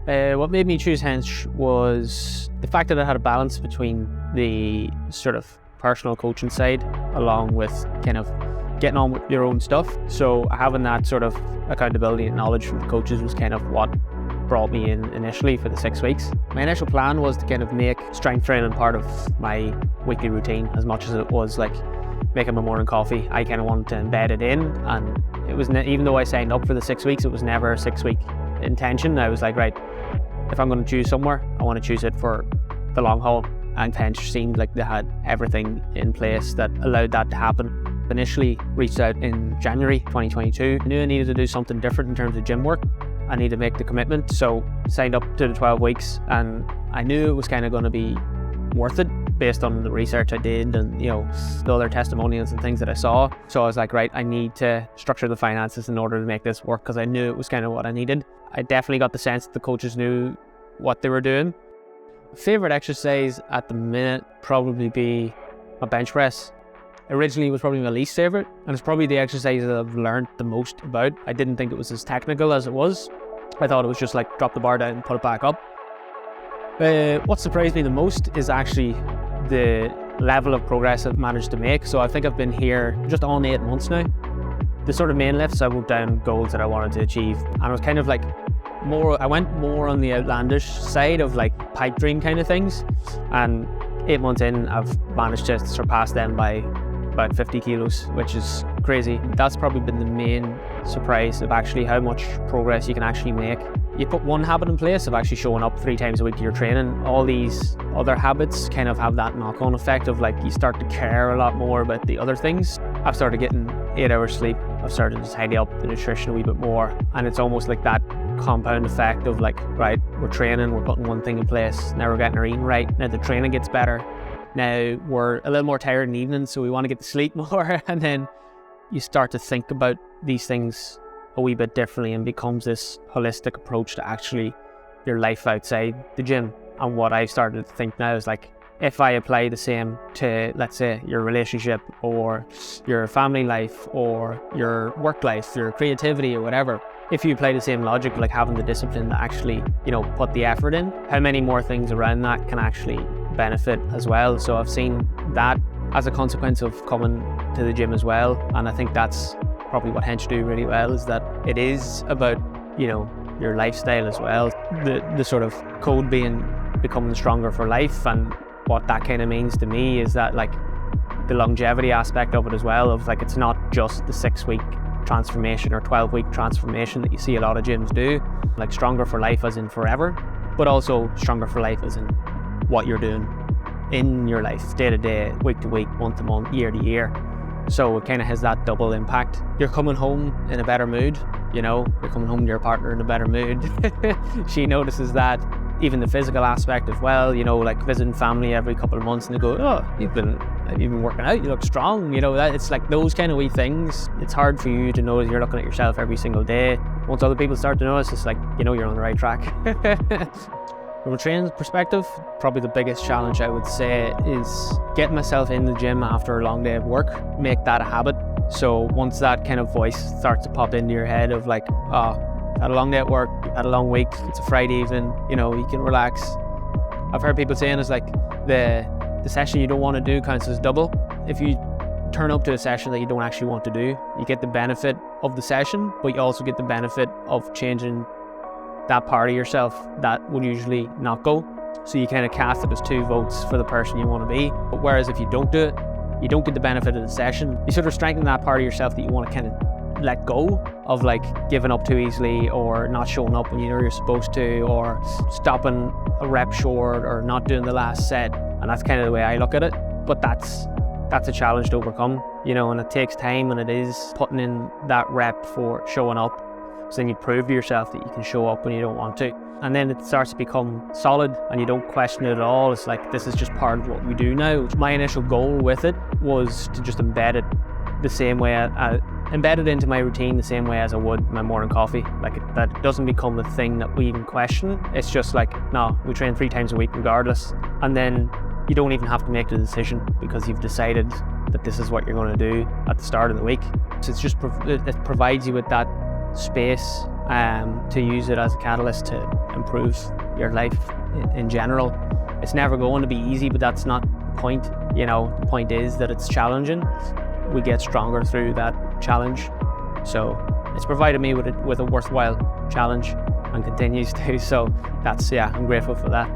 What made me choose Hench was the fact that I had a balance between the sort of personal coaching side along with kind of getting on with your own stuff. So having that sort of accountability and knowledge from the coaches was kind of what brought me in initially for the 6 weeks. My initial plan was to kind of make strength training part of my weekly routine as much as it was like making my morning coffee. I kind of wanted to embed it in, and it was even though I signed up for the 6 weeks, it was never a 6-week intention. I was like, right, if I'm going to choose somewhere, I want to choose it for the long haul. And Hench seemed like they had everything in place that allowed that to happen. Initially reached out in January 2022. I knew I needed to do something different in terms of gym work. I need to make the commitment, so signed up to the 12 weeks, and I knew it was kind of going to be worth it based on the research I did and the other testimonials and things that I saw. So I was like, right, I need to structure the finances in order to make this work, because I knew it was kind of what I needed. I definitely got the sense that the coaches knew what they were doing. Favorite exercise at the minute probably be a bench press. Originally it was probably my least favorite, and it's probably the exercise that I've learned the most about. I didn't think it was as technical as it was. I thought it was just like drop the bar down and put it back up. What surprised me the most is actually the level of progress I've managed to make. So I think I've been here just on 8 months now. The sort of main lifts, I wrote down goals that I wanted to achieve, and I was kind of like I went more on the outlandish side of like pipe dream kind of things, and 8 months in I've managed to surpass them by about 50 kilos, which is crazy. That's probably been the main surprise of actually how much progress you can actually make. You put one habit in place of actually showing up 3 times a week to your training. All these other habits kind of have that knock-on effect of like you start to care a lot more about the other things. I've started getting 8 hours sleep. I've started to tidy up the nutrition a wee bit more, and it's almost like that compound effect of like, right, we're training, we're putting one thing in place, now we're getting our eating right, now the training gets better, now we're a little more tired in the evening, so we want to get to sleep more, and then you start to think about these things a wee bit differently, and becomes this holistic approach to actually your life outside the gym. And what I've started to think now is like, if I apply the same to, let's say, your relationship or your family life or your work life, your creativity or whatever, if you apply the same logic, like having the discipline to actually, put the effort in, how many more things around that can actually benefit as well. So I've seen that as a consequence of coming to the gym as well. And I think that's probably what Hench do really well, is that it is about, your lifestyle as well. The sort of code being becoming stronger for life, and what that kind of means to me is that like the longevity aspect of it as well, of like it's not just the 6-week transformation or 12-week transformation that you see a lot of gyms do, like stronger for life as in forever, but also stronger for life as in what you're doing in your life, day to day, week to week, month to month, year to year. So it kind of has that double impact. You're coming home in a better mood, you're coming home to your partner in a better mood. She notices that. Even the physical aspect as well, like visiting family every couple of months, and they go, oh, you've been working out, you look strong, that it's like those kind of wee things. It's hard for you to know as you're looking at yourself every single day. Once other people start to notice, it's like, you're on the right track. From a training perspective, probably the biggest challenge I would say is getting myself in the gym after a long day of work, make that a habit. So once that kind of voice starts to pop into your head of like, had a long day at work, had a long week, it's a Friday evening, you can relax. I've heard people saying it's like the session you don't want to do counts as double. If you turn up to a session that you don't actually want to do, you get the benefit of the session, but you also get the benefit of changing that part of yourself that would usually not go. So you kind of cast it as 2 votes for the person you want to be. But whereas if you don't do it, you don't get the benefit of the session. You sort of strengthen that part of yourself that you want to kind of let go of, like giving up too easily, or not showing up when you're supposed to, or stopping a rep short, or not doing the last set. And that's kind of the way I look at it. But that's a challenge to overcome, and it takes time, and it is putting in that rep for showing up. So then you prove to yourself that you can show up when you don't want to. And then it starts to become solid, and you don't question it at all. It's like, this is just part of what we do now. My initial goal with it was to just embed it the same way embed it into my routine the same way as I would my morning coffee. Like that it doesn't become the thing that we even question. It's just like, no, we train 3 times a week regardless. And then you don't even have to make the decision, because you've decided that this is what you're going to do at the start of the week. So it's just it provides you with that space to use it as a catalyst to improve your life in general. It's never going to be easy, but that's not the point. The point is that it's challenging. We get stronger through that challenge. So it's provided me with a worthwhile challenge and continues to. So I'm grateful for that.